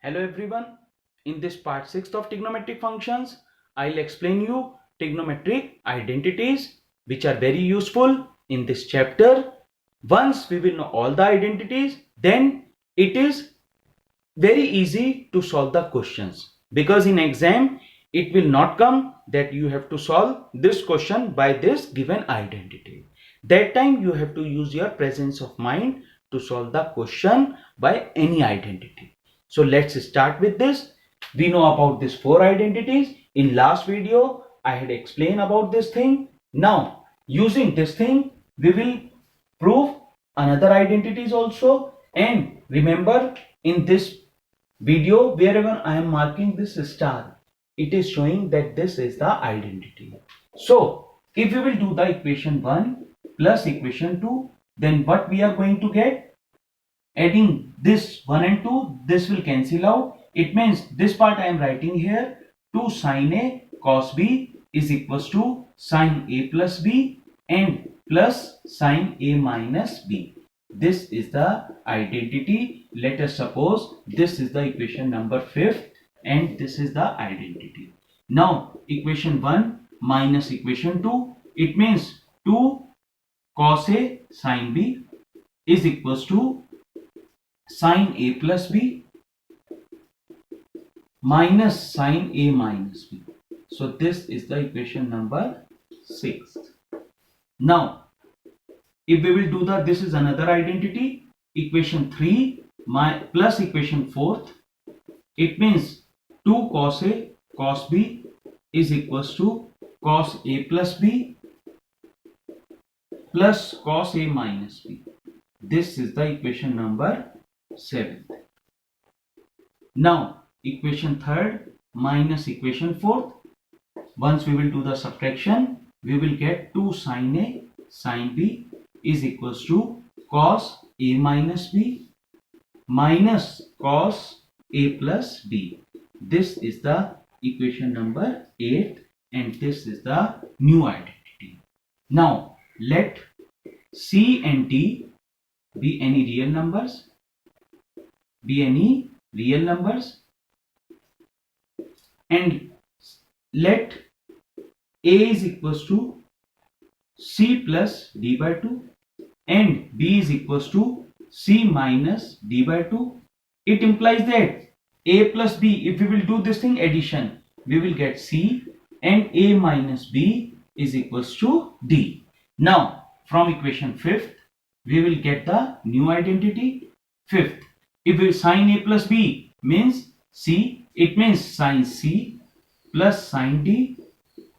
Hello everyone. In this part 6 of trigonometric functions, I'll explain you trigonometric identities which are very useful in this chapter. Once we will know all the identities, then it is very easy to solve the questions, because in exam it will not come that you have to solve this question by this given identity. That time you have to use your presence of mind to solve the question by any identity. So let's start with this. We know about these four identities. In last video I had explained about this thing. Now using this thing we will prove another identities also. And remember, in this video, wherever I am marking this star, it is showing that this is the identity. So if we will do the equation 1 plus equation 2, then what we are going to get? Adding this 1 and 2, this will cancel out. It means this part I am writing here, 2 sine A cos B is equals to sine A plus B and plus sine A minus B. This is the identity. Let us suppose this is the equation number 5th and this is the identity. Now equation 1 minus equation 2, it means 2 cos A sine B is equals to sine A plus B minus sine A minus B. So this is the equation number 6. Now if we will do that, this is another identity, equation 3 plus equation 4th, it means 2 cos A cos B is equals to cos A plus B plus cos A minus B. This is the equation number 7th. Now equation 3rd minus equation 4th, once we will do the subtraction, we will get 2 sine A sine B is equals to cos A minus B minus cos A plus B. This is the equation number 8 and this is the new identity. Now let C and D be any real numbers, and let A is equals to C plus D by 2 and B is equals to C minus D by 2. It implies that A plus B, if we will do this thing addition, we will get C and A minus B is equals to D. Now from equation 5th, we will get the new identity 5th. If we sin A plus B means C, it means sin C plus sin D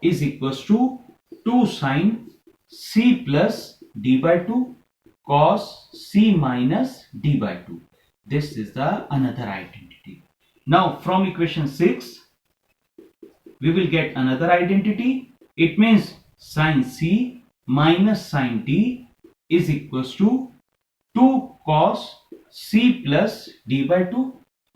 is equals to 2 sin C plus D by 2 cos C minus D by 2. This is the another identity. Now from equation 6, we will get another identity. It means sin C minus sin D is equals to 2 cos C plus D by 2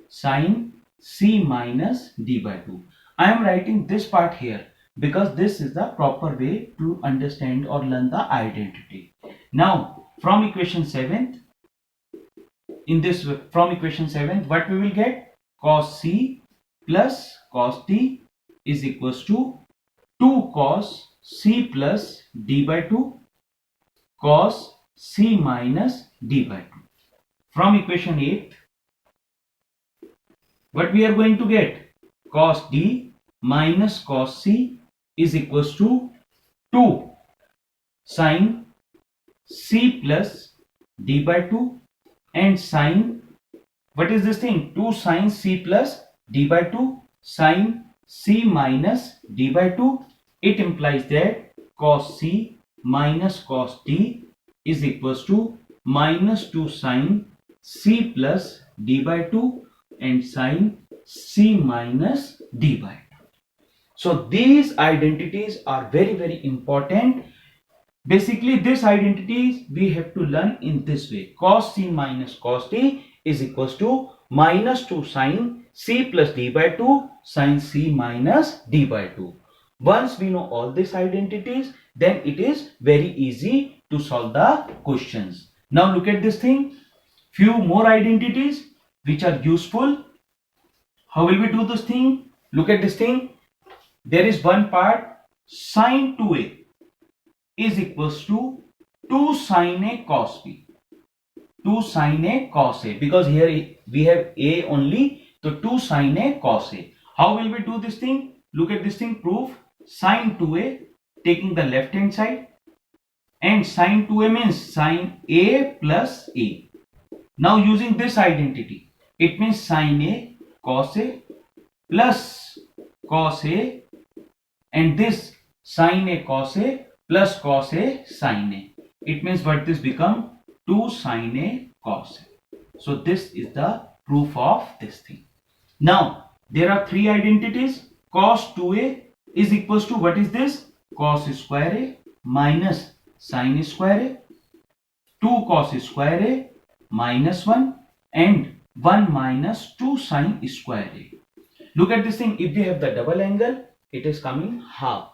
sin C minus D by 2. I am writing this part here because this is the proper way to understand or learn the identity. Now from equation 7th, from equation 7th, what we will get? Cos C plus cos D is equals to 2 cos C plus D by 2 cos C minus D by 2. From equation 8, what we are going to get? Cos D minus cos C is equals to 2 sin C plus D by 2 and sin, what is this thing? 2 sin C plus D by 2 sin C minus D by 2. It implies that cos C minus cos D is equals to minus 2 sin C plus D by 2 and sin C minus D by 2. So these identities are very important. Basically these identities we have to learn in this way. Cos C minus cos D is equals to minus 2 sin C plus D by 2 sin C minus D by 2. Once we know all these identities, then it is very easy to solve the questions. Now look at this thing. Few more identities which are useful How will we do this thing? Look at this thing. There is one part, sine 2a is equals to 2 sine a cos b. 2 sine a cos a, because here we have a only, so 2 sine a cos a. How will we do this thing? Look at this thing, proof. Sine 2a, taking the left hand side, and sine 2a means sine a plus a. Now using this identity, it means sine a cos a plus cos a, and this sine a cos a plus cos a sine a. It means what this become? 2 sine a cos a. So this is the proof of this thing. Now there are three identities. Cos 2a is equals to, what is this? Cos square a minus sine square a. 2 cos square a minus 1 and 1 minus 2 sine square a. Look at this thing. If we have the double angle, it is coming half.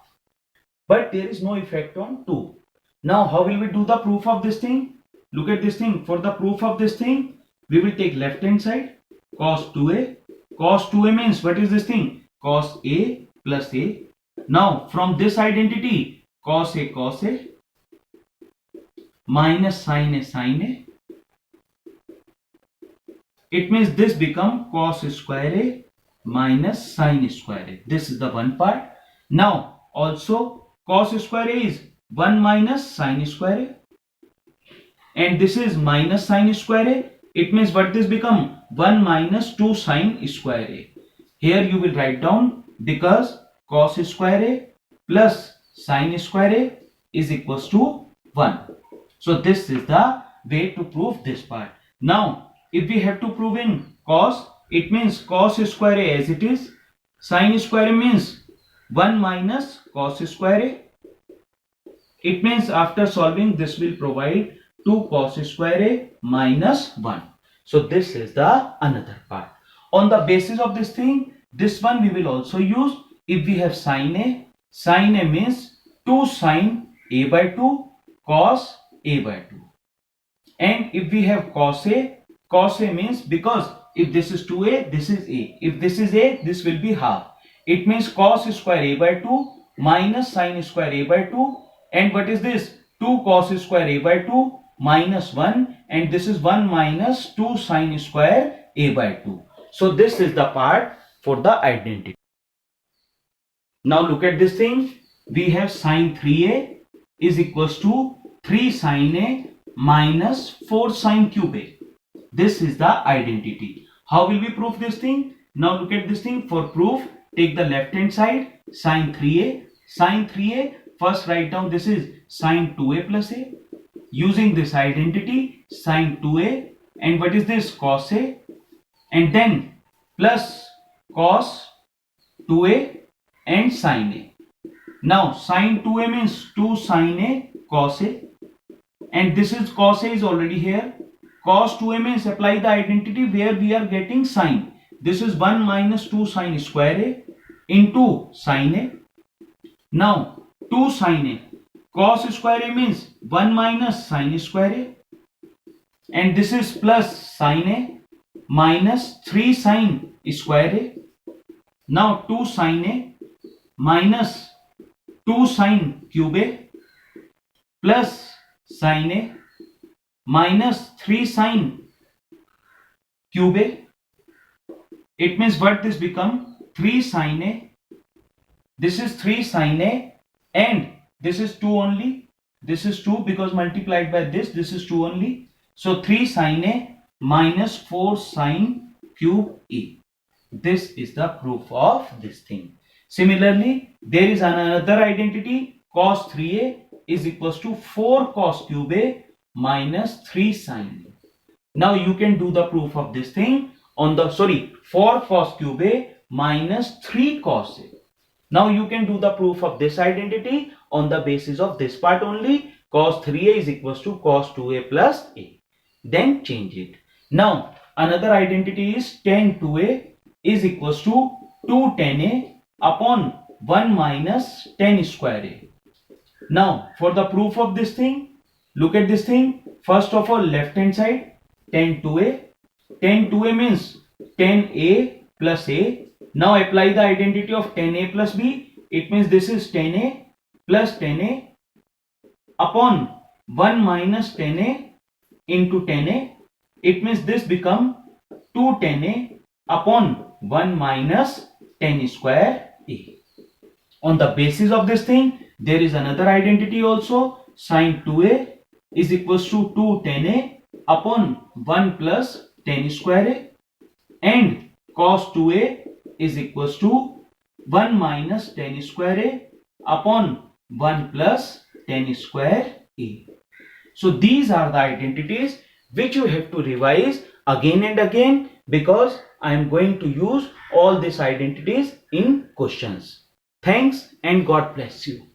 But there is no effect on 2. Now how will we do the proof of this thing? Look at this thing. For the proof of this thing, we will take left hand side, cos 2a. Cos 2a means, what is this thing? Cos a plus a. Now from this identity, cos a minus sin a. It means this become cos square a minus sin square a. This is the one part. Now also cos square a is 1 minus sin square a, and this is minus sin square a. It means what this become? 1 minus 2 sin square a. Here you will write down, because cos square a plus sin square a is equals to 1. So this is the way to prove this part. Now if we have to prove in cos, it means cos square a as it is. Sin square a means 1 minus cos square a. It means after solving, this will provide 2 cos square a minus 1. So this is the another part. On the basis of this thing, this one we will also use. If we have sin a means 2 sin a by 2 cos a by 2. And if we have cos a means, because if this is 2a, this is a. If this is a, this will be half. It means cos square a by 2 minus sin square a by 2. And what is this? 2 cos square a by 2 minus 1, and this is 1 minus 2 sin square a by 2. So this is the part for the identity. Now look at this thing. We have sin 3a is equals to 3 sin a minus 4 sin cube a. This is the identity. How will we prove this thing? Now look at this thing. For proof, take the left hand side, sin 3a. Sin 3a, first write down, this is sin 2a plus a. Using this identity, sin 2a, and what is this? Cos a, and then plus cos 2a and sin a. Now sin 2a means 2 sin a cos a, and this is cos a is already here. Cos 2a means apply the identity where we are getting sin. This is 1 minus 2 sin square a into sin a. Now 2 sin a. Cos square a means 1 minus sin square a, and this is plus sin a minus 3 sin square a. Now 2 sin a minus 2 sin cube a plus sin a minus 3 sin cube a. It means what this become? 3 sin a. This is 3 sin a, and this is 2 only. This is 2 because multiplied by this is 2 only. So 3 sin a minus 4 sin cube a. This is the proof of this thing. Similarly, there is another identity. Cos 3a is equals to 4 cos cube a minus 3 sin a. Now you can do the proof of this thing on the, 4 cos cube a minus 3 cos a. Now you can do the proof of this identity on the basis of this part only. Cos 3a is equals to cos 2a plus a. Then change it. Now another identity is tan 2a is equals to 2 tan a upon 1 minus tan square a. Now for the proof of this thing, look at this thing. First of all, left hand side, tan 2a. Tan 2a means tan a plus a. Now apply the identity of 10a plus b. It means this is 10a plus 10a upon 1 minus 10a into 10a. It means this become 2 10a upon 1 minus 10 square a. On the basis of this thing, there is another identity also. Sin 2a is equals to 2 10a upon 1 plus 10 square a, and cos 2a is equals to 1 minus 10 square a upon 1 plus 10 square a. So these are the identities which you have to revise again and again, because I am going to use all these identities in questions. Thanks and God bless you.